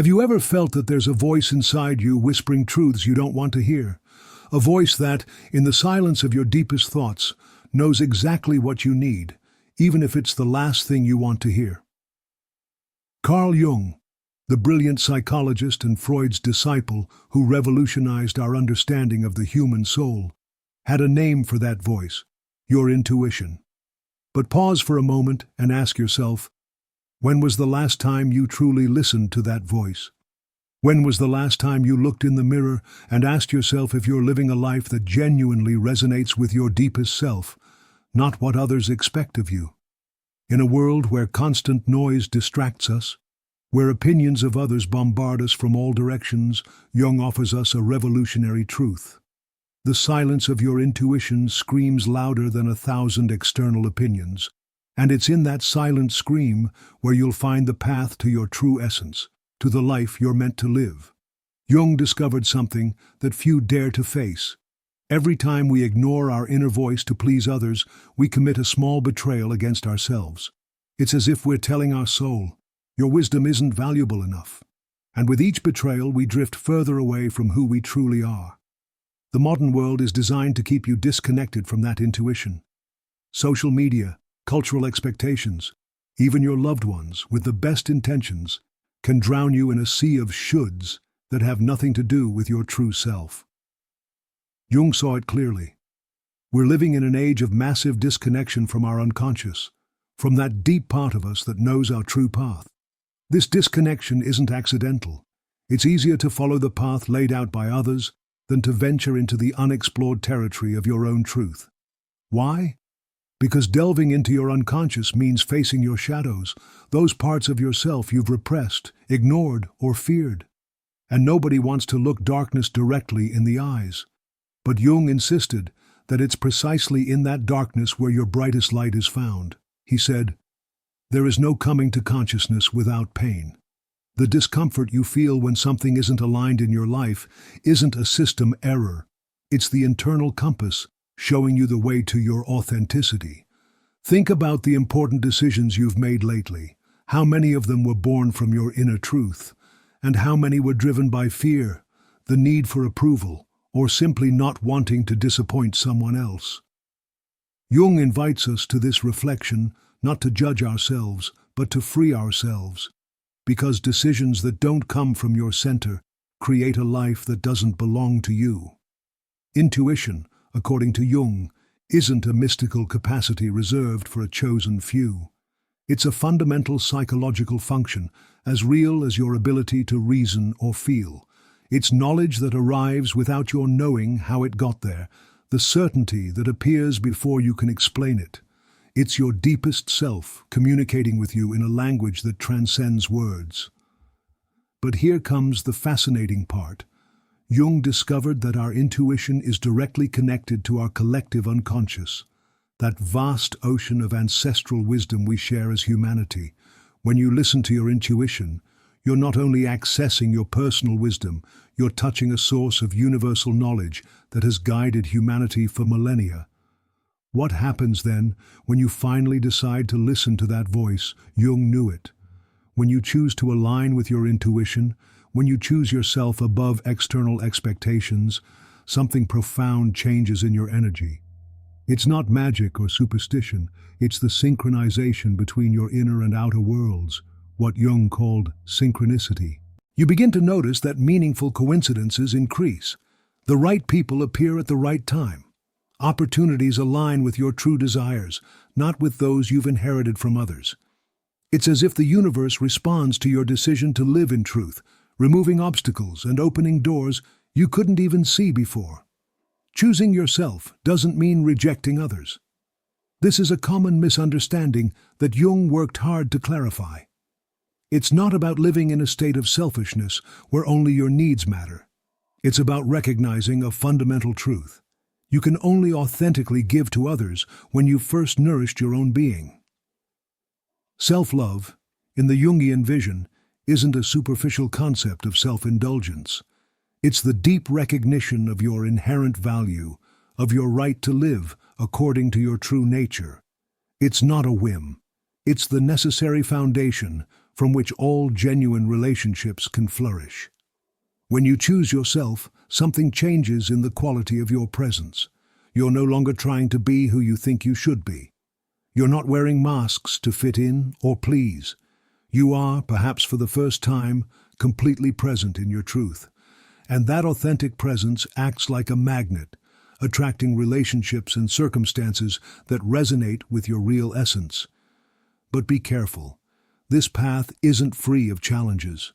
Have you ever felt that there's a voice inside you whispering truths you don't want to hear? A voice that, in the silence of your deepest thoughts, knows exactly what you need, even if it's the last thing you want to hear. Carl Jung, the brilliant psychologist and Freud's disciple who revolutionized our understanding of the human soul, had a name for that voice: your intuition. But pause for a moment and ask yourself, when was the last time you truly listened to that voice? When was the last time you looked in the mirror and asked yourself if you're living a life that genuinely resonates with your deepest self, not what others expect of you? In a world where constant noise distracts us, where opinions of others bombard us from all directions, Jung offers us a revolutionary truth. The silence of your intuition screams louder than 1,000 external opinions, and it's in that silent scream where you'll find the path to your true essence, to the life you're meant to live. Jung discovered something that few dare to face. Every time we ignore our inner voice to please others, we commit a small betrayal against ourselves. It's as if we're telling our soul, your wisdom isn't valuable enough. And with each betrayal, we drift further away from who we truly are. The modern world is designed to keep you disconnected from that intuition. Social media, cultural expectations, even your loved ones, with the best intentions, can drown you in a sea of shoulds that have nothing to do with your true self. Jung saw it clearly. We're living in an age of massive disconnection from our unconscious, from that deep part of us that knows our true path. This disconnection isn't accidental. It's easier to follow the path laid out by others than to venture into the unexplored territory of your own truth. Why? Because delving into your unconscious means facing your shadows, those parts of yourself you've repressed, ignored, or feared. And nobody wants to look darkness directly in the eyes. But Jung insisted that it's precisely in that darkness where your brightest light is found. He said, "There is no coming to consciousness without pain." The discomfort you feel when something isn't aligned in your life isn't a system error. It's the internal compass showing you the way to your authenticity. Think about the important decisions you've made lately. How many of them were born from your inner truth? And how many were driven by fear, the need for approval, or simply not wanting to disappoint someone else? Jung invites us to this reflection, not to judge ourselves, but to free ourselves. Because decisions that don't come from your center create a life that doesn't belong to you. Intuition, according to Jung, isn't a mystical capacity reserved for a chosen few. It's a fundamental psychological function, as real as your ability to reason or feel. It's knowledge that arrives without your knowing how it got there, the certainty that appears before you can explain it. It's your deepest self communicating with you in a language that transcends words. But here comes the fascinating part. Jung discovered that our intuition is directly connected to our collective unconscious, that vast ocean of ancestral wisdom we share as humanity. When you listen to your intuition, you're not only accessing your personal wisdom, you're touching a source of universal knowledge that has guided humanity for millennia. What happens then when you finally decide to listen to that voice? Jung knew it. When you choose to align with your intuition, when you choose yourself above external expectations, something profound changes in your energy. It's not magic or superstition, it's the synchronization between your inner and outer worlds, what Jung called synchronicity. You begin to notice that meaningful coincidences increase. The right people appear at the right time. Opportunities align with your true desires, not with those you've inherited from others. It's as if the universe responds to your decision to live in truth, removing obstacles and opening doors you couldn't even see before. Choosing yourself doesn't mean rejecting others. This is a common misunderstanding that Jung worked hard to clarify. It's not about living in a state of selfishness where only your needs matter. It's about recognizing a fundamental truth. You can only authentically give to others when you've first nourished your own being. Self-love, in the Jungian vision, isn't a superficial concept of self-indulgence. It's the deep recognition of your inherent value, of your right to live according to your true nature. It's not a whim. It's the necessary foundation from which all genuine relationships can flourish. When you choose yourself, something changes in the quality of your presence. You're no longer trying to be who you think you should be. You're not wearing masks to fit in or please. You are, perhaps for the first time, completely present in your truth. And that authentic presence acts like a magnet, attracting relationships and circumstances that resonate with your real essence. But be careful. This path isn't free of challenges.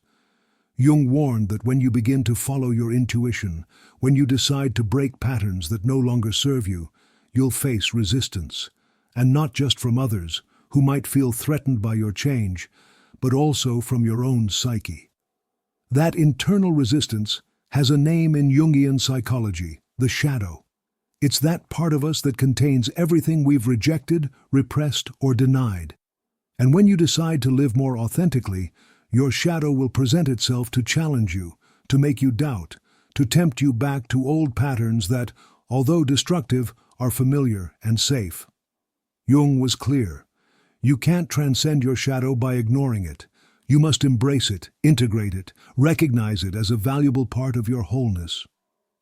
Jung warned that when you begin to follow your intuition, when you decide to break patterns that no longer serve you, you'll face resistance. And not just from others, who might feel threatened by your change, but also from your own psyche. That internal resistance has a name in Jungian psychology, the shadow. It's that part of us that contains everything we've rejected, repressed, or denied. And when you decide to live more authentically, your shadow will present itself to challenge you, to make you doubt, to tempt you back to old patterns that, although destructive, are familiar and safe. Jung was clear. You can't transcend your shadow by ignoring it. You must embrace it, integrate it, recognize it as a valuable part of your wholeness.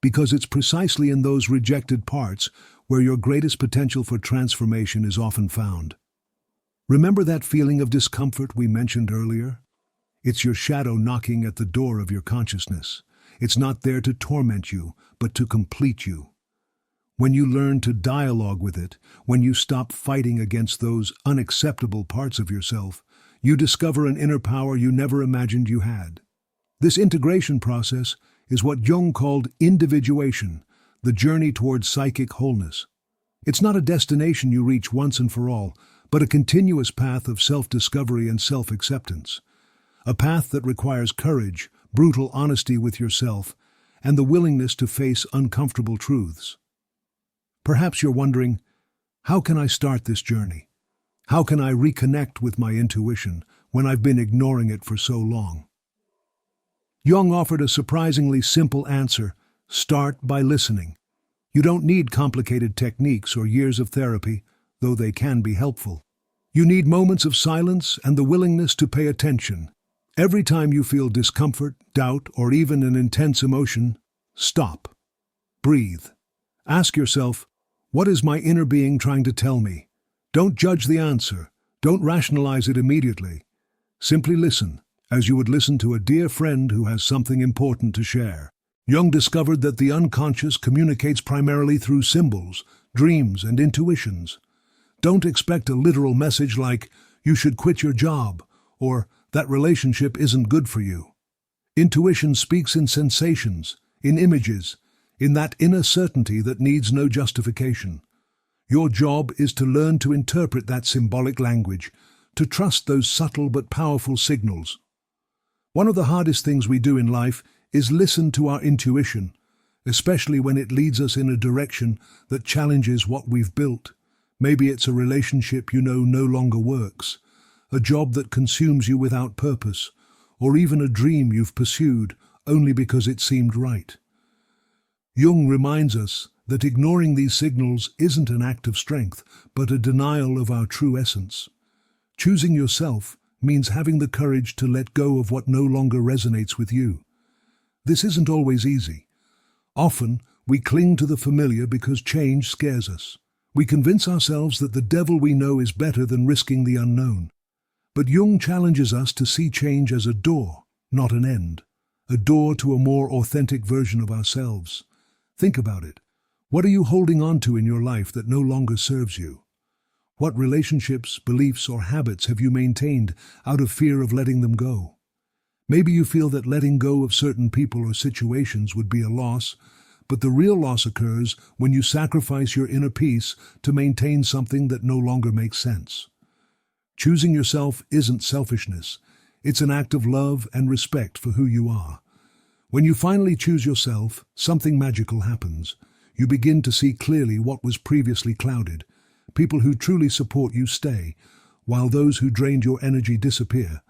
Because it's precisely in those rejected parts where your greatest potential for transformation is often found. Remember that feeling of discomfort we mentioned earlier? It's your shadow knocking at the door of your consciousness. It's not there to torment you, but to complete you. When you learn to dialogue with it, when you stop fighting against those unacceptable parts of yourself, you discover an inner power you never imagined you had. This integration process is what Jung called individuation, the journey towards psychic wholeness. It's not a destination you reach once and for all, but a continuous path of self-discovery and self-acceptance. A path that requires courage, brutal honesty with yourself, and the willingness to face uncomfortable truths. Perhaps you're wondering, how can I start this journey? How can I reconnect with my intuition when I've been ignoring it for so long? Jung offered a surprisingly simple answer: start by listening. You don't need complicated techniques or years of therapy, though they can be helpful. You need moments of silence and the willingness to pay attention. Every time you feel discomfort, doubt, or even an intense emotion, stop. Breathe. Ask yourself, what is my inner being trying to tell me? Don't judge the answer. Don't rationalize it immediately. Simply listen, as you would listen to a dear friend who has something important to share. Jung discovered that the unconscious communicates primarily through symbols, dreams, and intuitions. Don't expect a literal message like, you should quit your job, or that relationship isn't good for you. Intuition speaks in sensations, in images, in that inner certainty that needs no justification. Your job is to learn to interpret that symbolic language, to trust those subtle but powerful signals. One of the hardest things we do in life is listen to our intuition, especially when it leads us in a direction that challenges what we've built. Maybe it's a relationship you know no longer works, a job that consumes you without purpose, or even a dream you've pursued only because it seemed right. Jung reminds us that ignoring these signals isn't an act of strength, but a denial of our true essence. Choosing yourself means having the courage to let go of what no longer resonates with you. This isn't always easy. Often, we cling to the familiar because change scares us. We convince ourselves that the devil we know is better than risking the unknown. But Jung challenges us to see change as a door, not an end. A door to a more authentic version of ourselves. Think about it. What are you holding on to in your life that no longer serves you? What relationships, beliefs, or habits have you maintained out of fear of letting them go? Maybe you feel that letting go of certain people or situations would be a loss, but the real loss occurs when you sacrifice your inner peace to maintain something that no longer makes sense. Choosing yourself isn't selfishness. It's an act of love and respect for who you are. When you finally choose yourself, something magical happens. You begin to see clearly what was previously clouded. People who truly support you stay, while those who drained your energy disappear.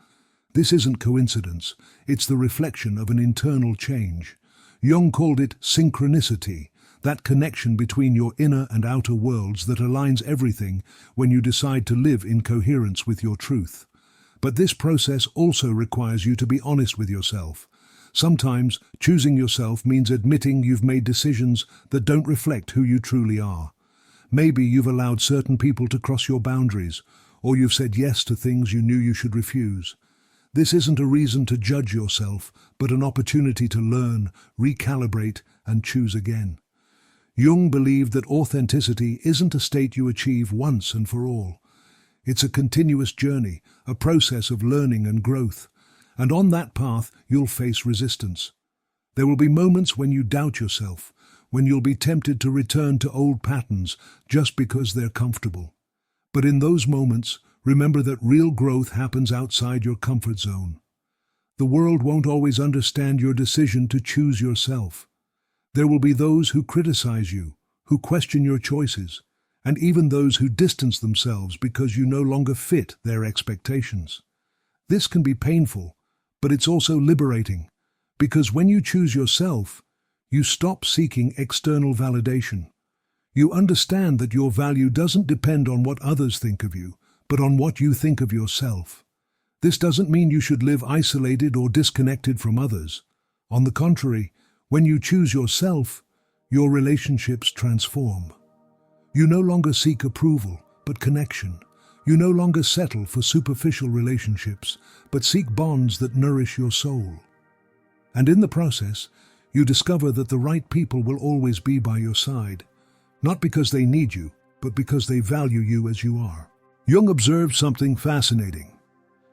This isn't coincidence. It's the reflection of an internal change. Jung called it synchronicity, that connection between your inner and outer worlds that aligns everything when you decide to live in coherence with your truth. But this process also requires you to be honest with yourself. Sometimes choosing yourself means admitting you've made decisions that don't reflect who you truly are. Maybe you've allowed certain people to cross your boundaries, or you've said yes to things you knew you should refuse. This isn't a reason to judge yourself, but an opportunity to learn, recalibrate, and choose again. Jung believed that authenticity isn't a state you achieve once and for all. It's a continuous journey, a process of learning and growth. And on that path, you'll face resistance. There will be moments when you doubt yourself, when you'll be tempted to return to old patterns just because they're comfortable. But in those moments, remember that real growth happens outside your comfort zone. The world won't always understand your decision to choose yourself. There will be those who criticize you, who question your choices, and even those who distance themselves because you no longer fit their expectations. This can be painful, but it's also liberating, because when you choose yourself, you stop seeking external validation. You understand that your value doesn't depend on what others think of you, but on what you think of yourself. This doesn't mean you should live isolated or disconnected from others. On the contrary, when you choose yourself, your relationships transform. You no longer seek approval, but connection. You no longer settle for superficial relationships, but seek bonds that nourish your soul. And in the process, you discover that the right people will always be by your side, not because they need you, but because they value you as you are. Jung observed something fascinating.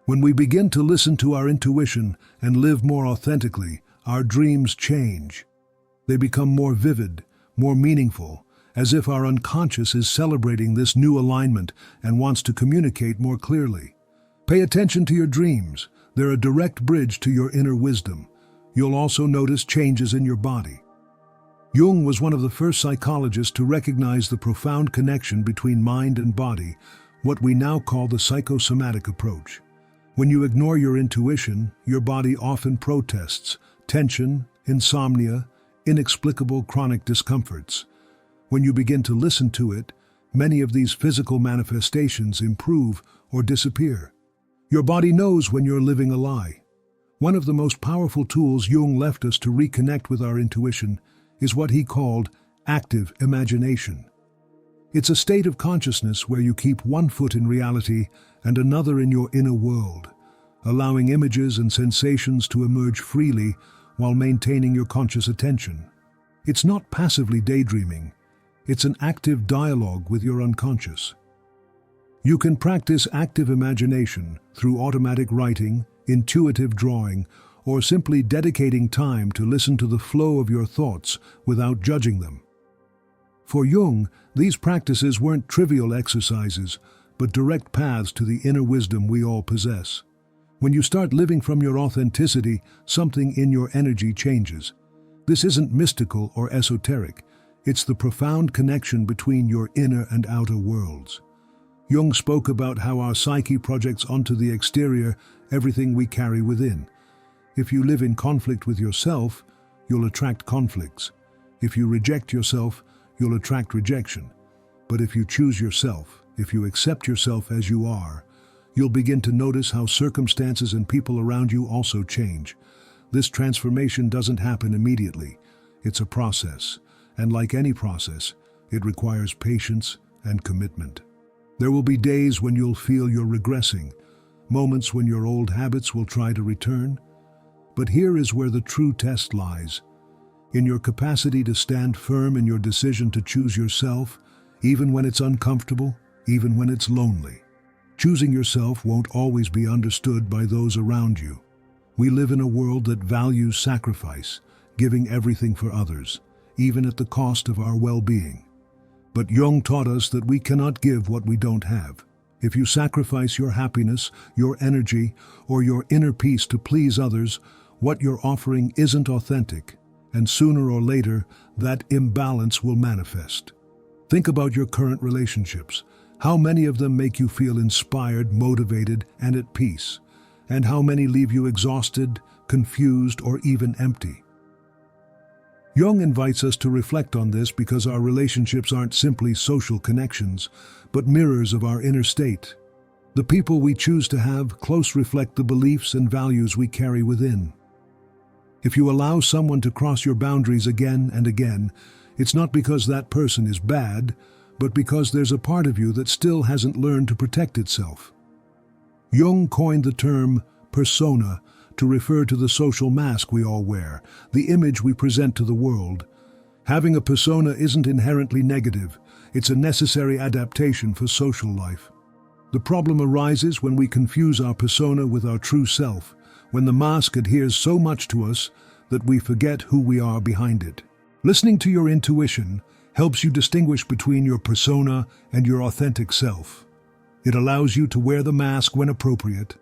When we begin to listen to our intuition and live more authentically, our dreams change. They become more vivid, more meaningful, as if our unconscious is celebrating this new alignment and wants to communicate more clearly. Pay attention to your dreams. They're a direct bridge to your inner wisdom. You'll also notice changes in your body. Jung was one of the first psychologists to recognize the profound connection between mind and body, what we now call the psychosomatic approach. When you ignore your intuition, your body often protests: tension, insomnia, inexplicable chronic discomforts. When you begin to listen to it, many of these physical manifestations improve or disappear. Your body knows when you're living a lie. One of the most powerful tools Jung left us to reconnect with our intuition is what he called active imagination. It's a state of consciousness where you keep one foot in reality and another in your inner world, allowing images and sensations to emerge freely while maintaining your conscious attention. It's not passively daydreaming. It's an active dialogue with your unconscious. You can practice active imagination through automatic writing, intuitive drawing, or simply dedicating time to listen to the flow of your thoughts without judging them. For Jung, these practices weren't trivial exercises, but direct paths to the inner wisdom we all possess. When you start living from your authenticity, something in your energy changes. This isn't mystical or esoteric. It's the profound connection between your inner and outer worlds. Jung spoke about how our psyche projects onto the exterior everything we carry within. If you live in conflict with yourself, you'll attract conflicts. If you reject yourself, you'll attract rejection. But if you choose yourself, if you accept yourself as you are, you'll begin to notice how circumstances and people around you also change. This transformation doesn't happen immediately. It's a process. And like any process, it requires patience and commitment. There will be days when you'll feel you're regressing, moments when your old habits will try to return. But here is where the true test lies. In your capacity to stand firm in your decision to choose yourself, even when it's uncomfortable, even when it's lonely. Choosing yourself won't always be understood by those around you. We live in a world that values sacrifice, giving everything for others, even at the cost of our well-being. But Jung taught us that we cannot give what we don't have. If you sacrifice your happiness, your energy, or your inner peace to please others, what you're offering isn't authentic, and sooner or later, that imbalance will manifest. Think about your current relationships. How many of them make you feel inspired, motivated, and at peace? And how many leave you exhausted, confused, or even empty? Jung invites us to reflect on this because our relationships aren't simply social connections, but mirrors of our inner state. The people we choose to have close reflect the beliefs and values we carry within. If you allow someone to cross your boundaries again and again, it's not because that person is bad, but because there's a part of you that still hasn't learned to protect itself. Jung coined the term persona to refer to the social mask we all wear, the image we present to the world. Having a persona isn't inherently negative, it's a necessary adaptation for social life. The problem arises when we confuse our persona with our true self, when the mask adheres so much to us that we forget who we are behind it. Listening to your intuition helps you distinguish between your persona and your authentic self. It allows you to wear the mask when appropriate,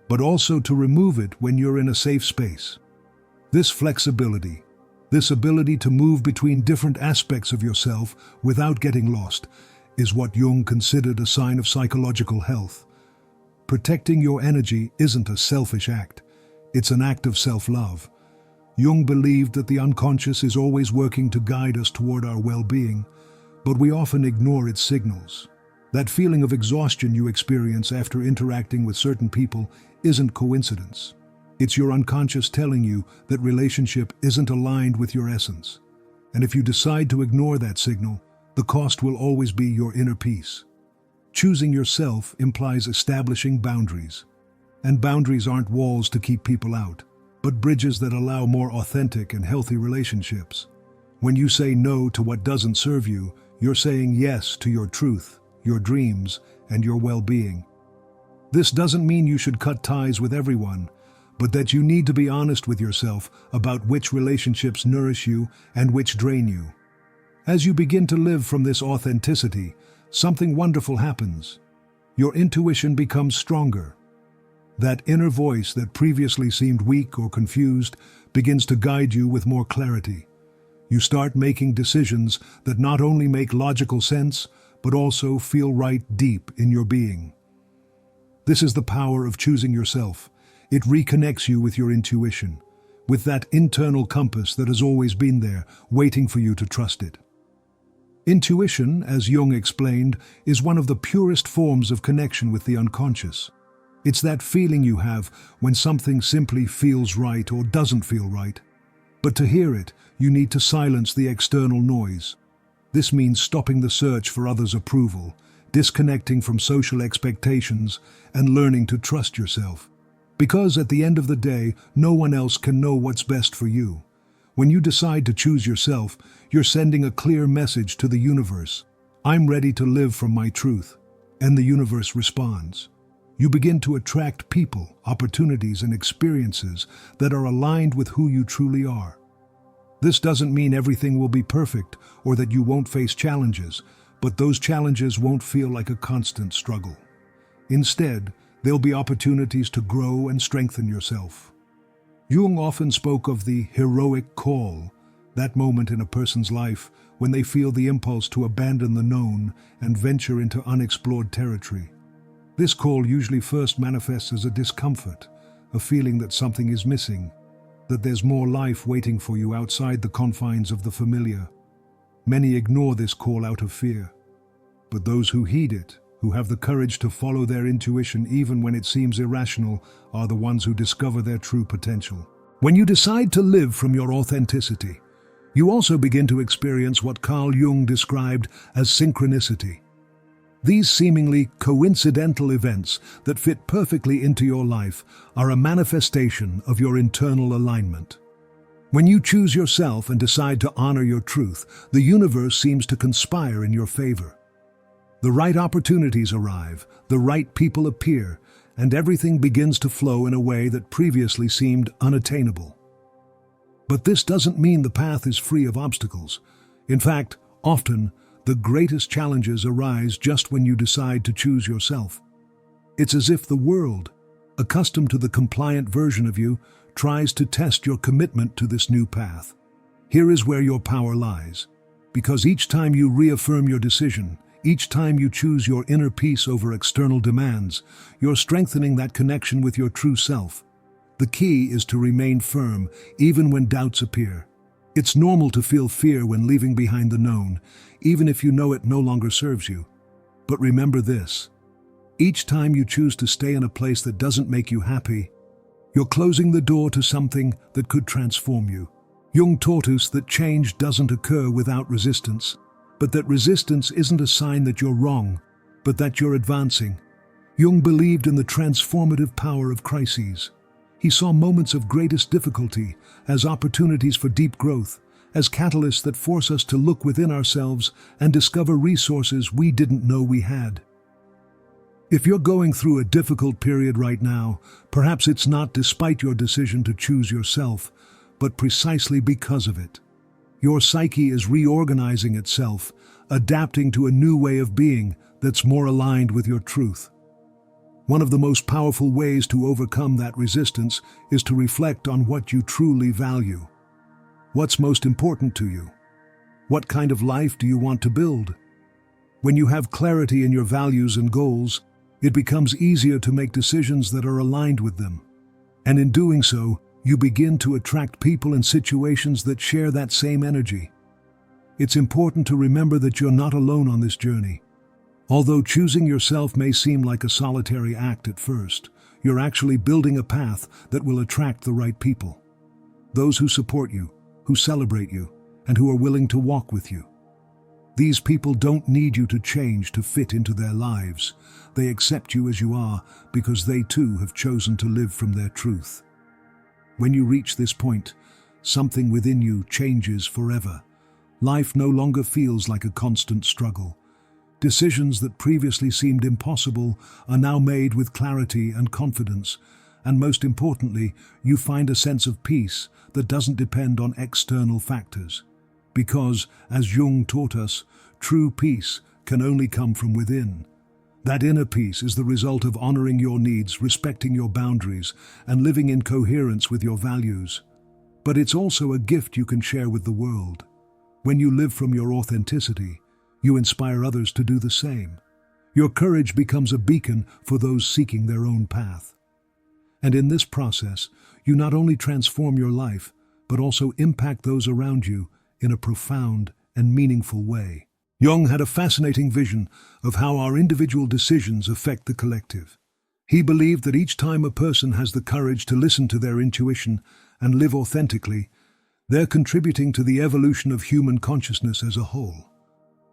but also to remove it when you're in a safe space. This flexibility, this ability to move between different aspects of yourself without getting lost, is what Jung considered a sign of psychological health. Protecting your energy isn't a selfish act, it's an act of self-love. Jung believed that the unconscious is always working to guide us toward our well-being, but we often ignore its signals. That feeling of exhaustion you experience after interacting with certain people isn't coincidence. It's your unconscious telling you that relationship isn't aligned with your essence. And if you decide to ignore that signal, the cost will always be your inner peace. Choosing yourself implies establishing boundaries. And boundaries aren't walls to keep people out, but bridges that allow more authentic and healthy relationships. When you say no to what doesn't serve you, you're saying yes to your truth, your dreams, and your well-being. This doesn't mean you should cut ties with everyone, but that you need to be honest with yourself about which relationships nourish you and which drain you. As you begin to live from this authenticity, something wonderful happens. Your intuition becomes stronger. That inner voice that previously seemed weak or confused begins to guide you with more clarity. You start making decisions that not only make logical sense, but also feel right deep in your being. This is the power of choosing yourself. It reconnects you with your intuition, with that internal compass that has always been there, waiting for you to trust it. Intuition, as Jung explained, is one of the purest forms of connection with the unconscious. It's that feeling you have when something simply feels right or doesn't feel right. But to hear it, you need to silence the external noise. This means stopping the search for others' approval, disconnecting from social expectations, and learning to trust yourself. Because at the end of the day, no one else can know what's best for you. When you decide to choose yourself, you're sending a clear message to the universe. I'm ready to live from my truth. And the universe responds. You begin to attract people, opportunities, and experiences that are aligned with who you truly are. This doesn't mean everything will be perfect or that you won't face challenges, but those challenges won't feel like a constant struggle. Instead, there'll be opportunities to grow and strengthen yourself. Jung often spoke of the heroic call, that moment in a person's life when they feel the impulse to abandon the known and venture into unexplored territory. This call usually first manifests as a discomfort, a feeling that something is missing, that there's more life waiting for you outside the confines of the familiar. Many ignore this call out of fear. But those who heed it, who have the courage to follow their intuition even when it seems irrational, are the ones who discover their true potential. When you decide to live from your authenticity, you also begin to experience what Carl Jung described as synchronicity. These seemingly coincidental events that fit perfectly into your life are a manifestation of your internal alignment. When you choose yourself and decide to honor your truth, the universe seems to conspire in your favor. The right opportunities arrive, the right people appear, and everything begins to flow in a way that previously seemed unattainable. But this doesn't mean the path is free of obstacles. In fact, often, the greatest challenges arise just when you decide to choose yourself. It's as if the world, accustomed to the compliant version of you, tries to test your commitment to this new path. Here is where your power lies. Because each time you reaffirm your decision, each time you choose your inner peace over external demands, you're strengthening that connection with your true self. The key is to remain firm, even when doubts appear. It's normal to feel fear when leaving behind the known, even if you know it no longer serves you. But remember this: Each time you choose to stay in a place that doesn't make you happy, you're closing the door to something that could transform you. Jung taught us that change doesn't occur without resistance, but that resistance isn't a sign that you're wrong, but that you're advancing. Jung believed in the transformative power of crises. He saw moments of greatest difficulty as opportunities for deep growth, as catalysts that force us to look within ourselves and discover resources we didn't know we had. If you're going through a difficult period right now, perhaps it's not despite your decision to choose yourself, but precisely because of it. Your psyche is reorganizing itself, adapting to a new way of being that's more aligned with your truth. One of the most powerful ways to overcome that resistance is to reflect on what you truly value. What's most important to you? What kind of life do you want to build? When you have clarity in your values and goals, it becomes easier to make decisions that are aligned with them. And in doing so, you begin to attract people and situations that share that same energy. It's important to remember that you're not alone on this journey. Although choosing yourself may seem like a solitary act at first, you're actually building a path that will attract the right people. Those who support you, who celebrate you, and who are willing to walk with you. These people don't need you to change to fit into their lives. They accept you as you are because they too have chosen to live from their truth. When you reach this point, something within you changes forever. Life no longer feels like a constant struggle. Decisions that previously seemed impossible are now made with clarity and confidence, and most importantly, you find a sense of peace that doesn't depend on external factors. Because, as Jung taught us, true peace can only come from within. That inner peace is the result of honoring your needs, respecting your boundaries, and living in coherence with your values. But it's also a gift you can share with the world. When you live from your authenticity, you inspire others to do the same. Your courage becomes a beacon for those seeking their own path. And in this process, you not only transform your life, but also impact those around you in a profound and meaningful way. Jung had a fascinating vision of how our individual decisions affect the collective. He believed that each time a person has the courage to listen to their intuition and live authentically, they're contributing to the evolution of human consciousness as a whole.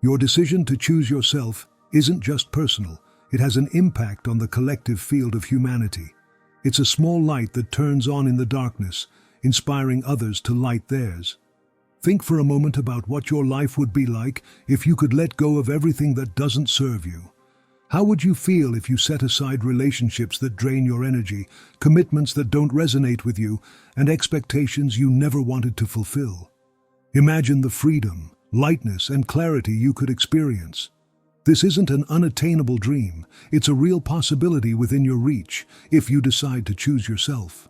Your decision to choose yourself isn't just personal, it has an impact on the collective field of humanity. It's a small light that turns on in the darkness, inspiring others to light theirs. Think for a moment about what your life would be like if you could let go of everything that doesn't serve you. How would you feel if you set aside relationships that drain your energy, commitments that don't resonate with you, and expectations you never wanted to fulfill? Imagine the freedom, lightness, and clarity you could experience. This isn't an unattainable dream, it's a real possibility within your reach if you decide to choose yourself.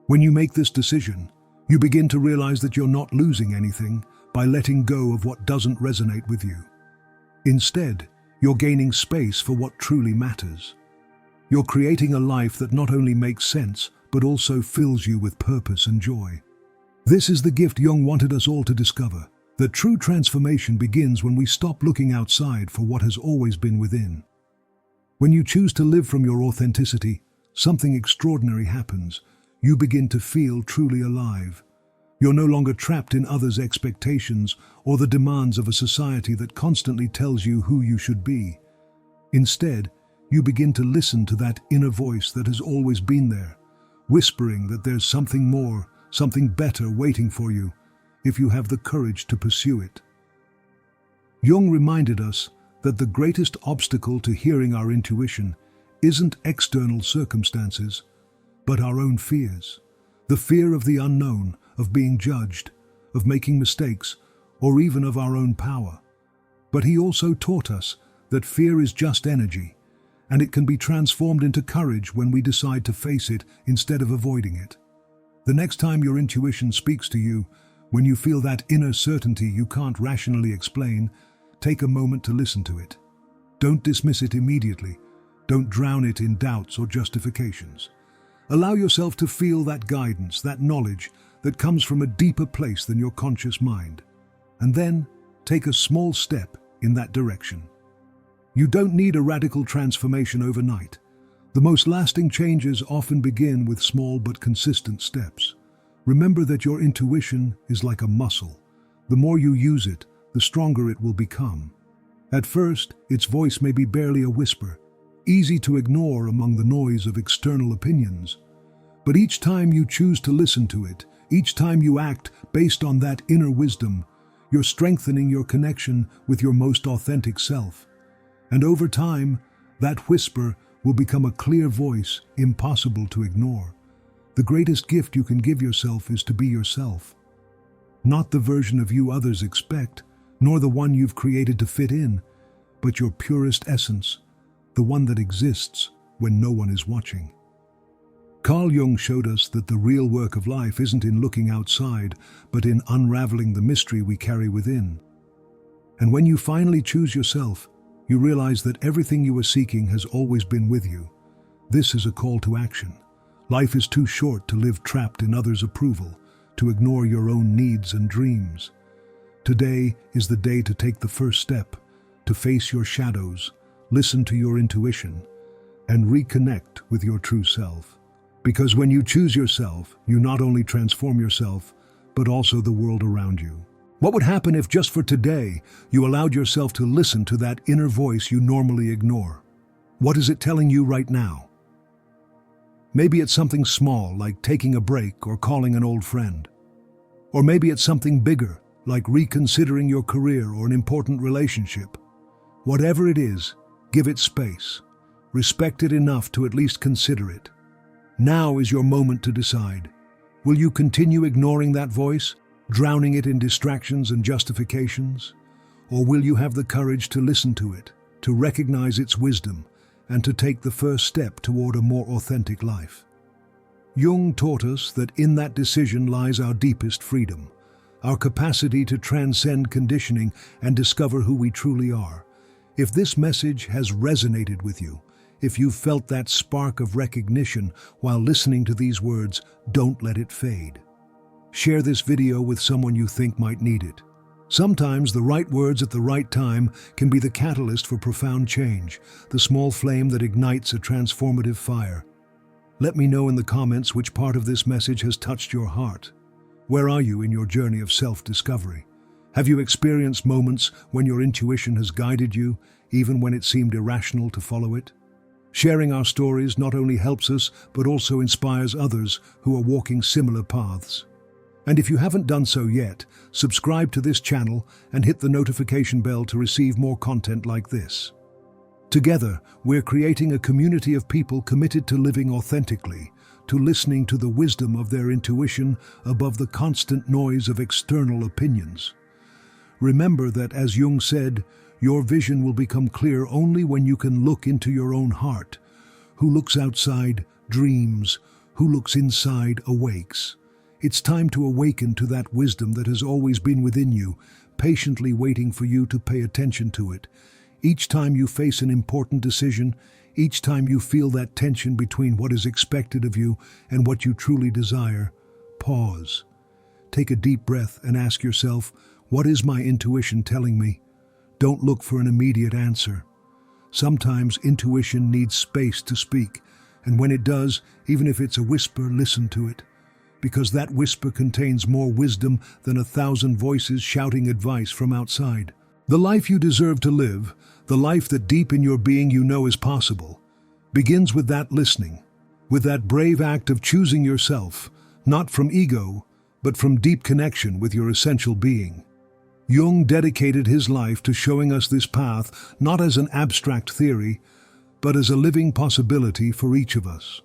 When you make this decision, you begin to realize that you're not losing anything by letting go of what doesn't resonate with you. Instead, you're gaining space for what truly matters. You're creating a life that not only makes sense, but also fills you with purpose and joy. This is the gift Jung wanted us all to discover. That true transformation begins when we stop looking outside for what has always been within. When you choose to live from your authenticity, something extraordinary happens. You begin to feel truly alive. You're no longer trapped in others' expectations or the demands of a society that constantly tells you who you should be. Instead, you begin to listen to that inner voice that has always been there, whispering that there's something more, something better waiting for you, if you have the courage to pursue it. Jung reminded us that the greatest obstacle to hearing our intuition isn't external circumstances, but our own fears. The fear of the unknown, of being judged, of making mistakes, or even of our own power. But he also taught us that fear is just energy, and it can be transformed into courage when we decide to face it instead of avoiding it. The next time your intuition speaks to you, when you feel that inner certainty you can't rationally explain, take a moment to listen to it. Don't dismiss it immediately. Don't drown it in doubts or justifications. Allow yourself to feel that guidance, that knowledge that comes from a deeper place than your conscious mind. And then take a small step in that direction. You don't need a radical transformation overnight. The most lasting changes often begin with small but consistent steps. Remember that your intuition is like a muscle. The more you use it, the stronger it will become. At first, its voice may be barely a whisper, easy to ignore among the noise of external opinions. But each time you choose to listen to it, each time you act based on that inner wisdom, you're strengthening your connection with your most authentic self. And over time, that whisper will become a clear voice impossible to ignore. The greatest gift you can give yourself is to be yourself. Not the version of you others expect, nor the one you've created to fit in, but your purest essence, the one that exists when no one is watching. Carl Jung showed us that the real work of life isn't in looking outside, but in unraveling the mystery we carry within. And when you finally choose yourself, you realize that everything you were seeking has always been with you. This is a call to action. Life is too short to live trapped in others' approval, to ignore your own needs and dreams. Today is the day to take the first step, to face your shadows, listen to your intuition, and reconnect with your true self. Because when you choose yourself, you not only transform yourself, but also the world around you. What would happen if just for today, you allowed yourself to listen to that inner voice you normally ignore? What is it telling you right now? Maybe it's something small, like taking a break or calling an old friend. Or maybe it's something bigger, like reconsidering your career or an important relationship. Whatever it is, give it space. Respect it enough to at least consider it. Now is your moment to decide. Will you continue ignoring that voice, drowning it in distractions and justifications? Or will you have the courage to listen to it, to recognize its wisdom, and to take the first step toward a more authentic life? Jung taught us that in that decision lies our deepest freedom, our capacity to transcend conditioning and discover who we truly are. If this message has resonated with you, if you've felt that spark of recognition while listening to these words, don't let it fade. Share this video with someone you think might need it. Sometimes the right words at the right time can be the catalyst for profound change, the small flame that ignites a transformative fire. Let me know in the comments which part of this message has touched your heart. Where are you in your journey of self-discovery? Have you experienced moments when your intuition has guided you, even when it seemed irrational to follow it? Sharing our stories not only helps us, but also inspires others who are walking similar paths. And if you haven't done so yet, subscribe to this channel and hit the notification bell to receive more content like this. Together, we're creating a community of people committed to living authentically, to listening to the wisdom of their intuition above the constant noise of external opinions. Remember that, as Jung said, your vision will become clear only when you can look into your own heart. Who looks outside dreams, who looks inside awakes. It's time to awaken to that wisdom that has always been within you, patiently waiting for you to pay attention to it. Each time you face an important decision, each time you feel that tension between what is expected of you and what you truly desire, pause. Take a deep breath and ask yourself, what is my intuition telling me? Don't look for an immediate answer. Sometimes intuition needs space to speak, and when it does, even if it's a whisper, listen to it. Because that whisper contains more wisdom than 1,000 voices shouting advice from outside. The life you deserve to live, the life that deep in your being you know is possible, begins with that listening, with that brave act of choosing yourself, not from ego, but from deep connection with your essential being. Jung dedicated his life to showing us this path not as an abstract theory, but as a living possibility for each of us.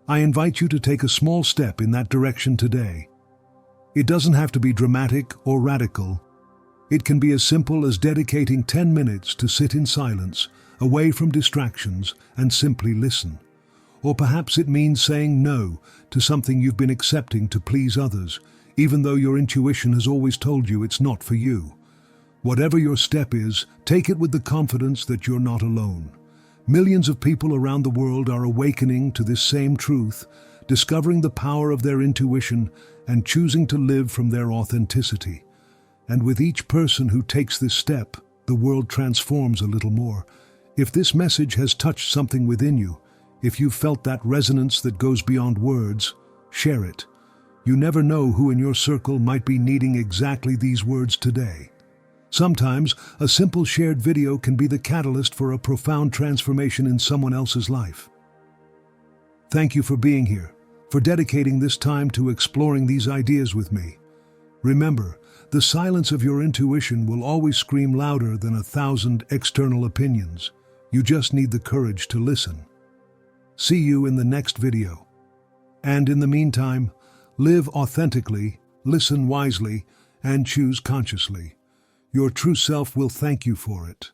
I invite you to take a small step in that direction today. It doesn't have to be dramatic or radical. It can be as simple as dedicating 10 minutes to sit in silence, away from distractions, and simply listen. Or perhaps it means saying no to something you've been accepting to please others, even though your intuition has always told you it's not for you. Whatever your step is, take it with the confidence that you're not alone. Millions of people around the world are awakening to this same truth, discovering the power of their intuition and choosing to live from their authenticity. And with each person who takes this step, the world transforms a little more. If this message has touched something within you, if you've felt that resonance that goes beyond words, share it. You never know who in your circle might be needing exactly these words today. Sometimes, a simple shared video can be the catalyst for a profound transformation in someone else's life. Thank you for being here, for dedicating this time to exploring these ideas with me. Remember, the silence of your intuition will always scream louder than 1,000 external opinions. You just need the courage to listen. See you in the next video. And in the meantime, live authentically, listen wisely, and choose consciously. Your true self will thank you for it.